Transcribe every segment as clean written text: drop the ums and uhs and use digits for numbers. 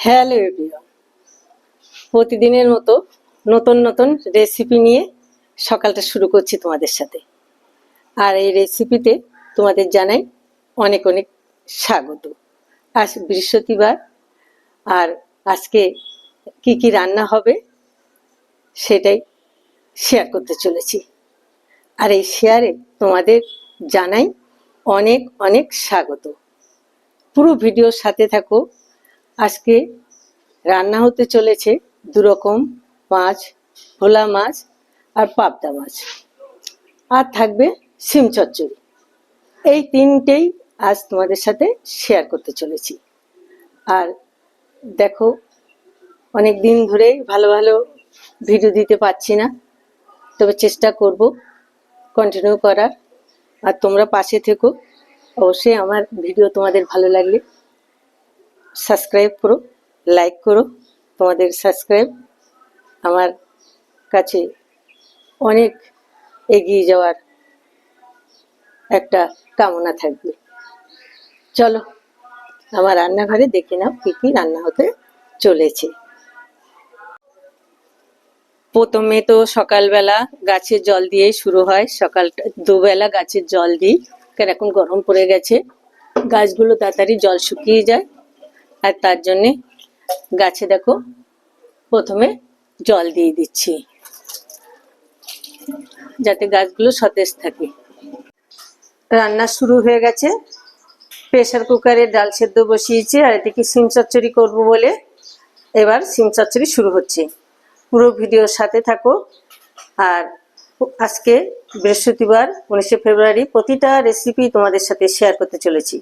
Hello everyone, প্রতিদিনের মতো নতুন নতুন রেসিপি নিয়ে সকালটা শুরু করছি তোমাদের সাথে। আর এই রেসিপিতে তোমাদের জানাই অনেক অনেক স্বাগত। আজ বৃহস্পতিবার, আর আজকে কি কি রান্না হবে সেটাই শেয়ার করতে চলেছি। আর এই শেয়ারে তোমাদের জানাই অনেক অনেক স্বাগত। পুরো ভিডিওর সাথে থাকো। আজকে রান্না হতে চলেছে দুরকম মাছ, ভোলা মাছ আর পাবদা মাছ, আর থাকবে শিম চচ্চড়ি। এই তিনটেই আজ তোমাদের সাথে শেয়ার করতে চলেছি। আর দেখো, অনেক দিন ধরে ভালো ভালো ভিডিও দিতে পারছি না, তবে চেষ্টা করব কন্টিনিউ করার। আর তোমরা পাশে থেকো। অবশ্যই আমার ভিডিও তোমাদের ভালো লাগলে সাবস্ক্রাইব করো, লাইক করো। তোমাদের সাবস্ক্রাইব আমার কাছে অনেক এগিয়ে যাওয়ার একটা কামনা থাকবে। চলো আমার রান্নাঘরে দেখে নাও কি কি রান্না হতে চলেছে। প্রথমে তো সকালবেলা গাছের জল দিয়েই শুরু হয়। সকালটা দুবেলা গাছের জল দিই, কারণ এখন গরম পড়ে গেছে, গাছগুলো তাড়াতাড়ি জল শুকিয়ে যায়। আর তার জন্যে গাছে দেখো প্রথমে জল দিয়ে দিচ্ছি, যাতে গাছগুলো সতেজ থাকে। রান্না শুরু হয়ে গেছে। প্রেসার কুকারে ডাল সেদ্ধ বসিয়েছি, আর এদিকে শিম চচ্চড়ি করবো বলে এবার শিম চচ্চড়ি শুরু হচ্ছে। পুরো ভিডিওর সাথে থাকো। আর আজকে বৃহস্পতিবার 19শে ফেব্রুয়ারি, প্রতিটা রেসিপি তোমাদের সাথে শেয়ার করতে চলেছি।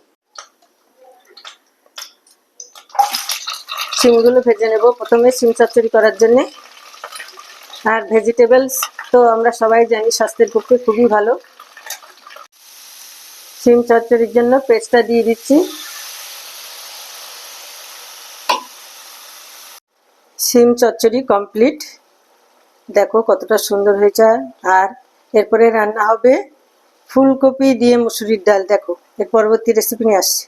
শিমগুলো ভেজে নেব প্রথমে শিম চচ্চড়ি করার জন্য। আর ভেজিটেবলস তো আমরা সবাই জানি স্বাস্থ্যের পক্ষে খুবই ভালো। শিম চচ্চড়ির জন্য পেস্টটা দিয়ে দিচ্ছি। শিম চচ্চড়ি কমপ্লিট। দেখো কতটা সুন্দর হয়েছে। আর এরপরে রান্না হবে ফুলকপি দিয়ে মুসুরির ডাল। দেখো এর পরবর্তী রেসিপি নিয়ে আসছে।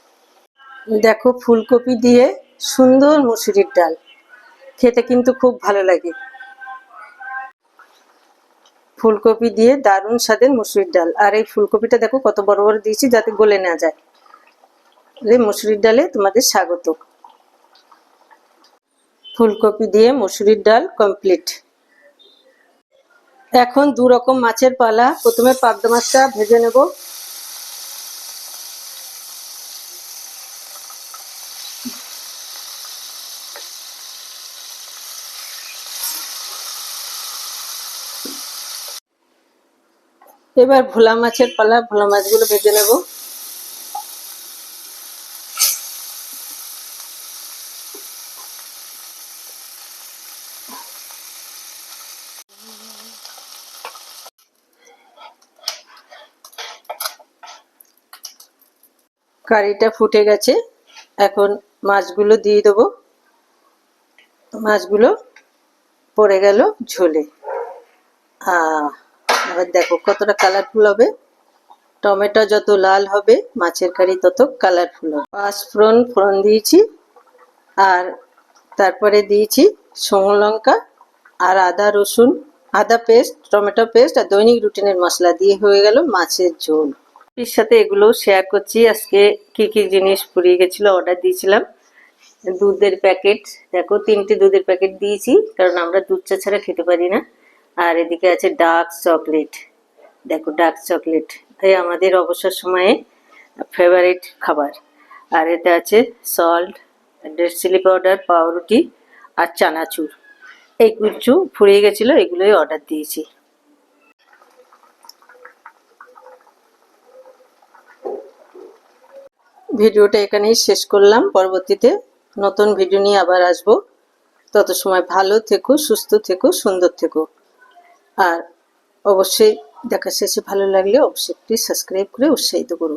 দেখো ফুলকপি দিয়ে সুন্দর মুসুরির ডাল, খেতে কিন্তু খুব ভালো লাগে। ফুলকপি দিয়ে দারুণ স্বাদের মুসুরির ডাল। আর এই ফুলকপিটা দেখো কত বড় বড় দিয়েছি, যাতে গলে না যায়। মুসুরির ডালে তোমাদের স্বাগত। ফুলকপি দিয়ে মুসুরির ডাল কমপ্লিট। এখন দু রকম মাছের পালা। প্রথমে পাবদা মাছটা ভেজে নেব। এবার ভোলা মাছের পালা, ভোলা মাছগুলো ভেজে নেব। কারিটা ফুটে গেছে, এখন মাছগুলো দিয়ে দেবো। মাছগুলো পড়ে গেল ঝোলে। এবার দেখো কতটা কালারফুল হবে। টমেটো যত লাল হবে মাছের কারি তত কালারফুল হবে। পাঁচফোড়ন ফোড়ন দিয়েছি, আর তারপরে দিয়েছি শুকনো লঙ্কা আর আদা রসুন, আদা পেস্ট, টমেটো পেস্ট আর দৈনিক রুটিনের মশলা দিয়ে হয়ে গেল মাছের ঝোল। এর সাথে এগুলো শেয়ার করছি। আজকে কি কি জিনিস ফুরিয়ে গেছিলো, অর্ডার দিয়েছিলাম। দুধের প্যাকেট, দেখো 3টে দুধের প্যাকেট দিয়েছি, কারণ আমরা দুধ চা ছাড়া খেতে পারি না। আর এদিকে আছে ডার্ক চকলেট। দেখো ডার্ক চকলেট এই আমাদের অবসর সময়ে ফেভারিট খাবার। আর এতে আছে সল্ট, রেড চিলি পাউডার, পাউরুটি আর চানাচুর। এই কিছু ফুরিয়ে গেছিলো, এগুলোই অর্ডার দিয়েছি। ভিডিওটা এখানেই শেষ করলাম। পরবর্তীতে নতুন ভিডিও নিয়ে আবার আসবো। তত সময় ভালো থেকো, সুস্থ থেকো, সুন্দর থেকো। আর অবশ্যই দেখা শেষে ভালো লাগলে অবশ্যই প্লিজ সাবস্ক্রাইব করে উৎসাহিত করো।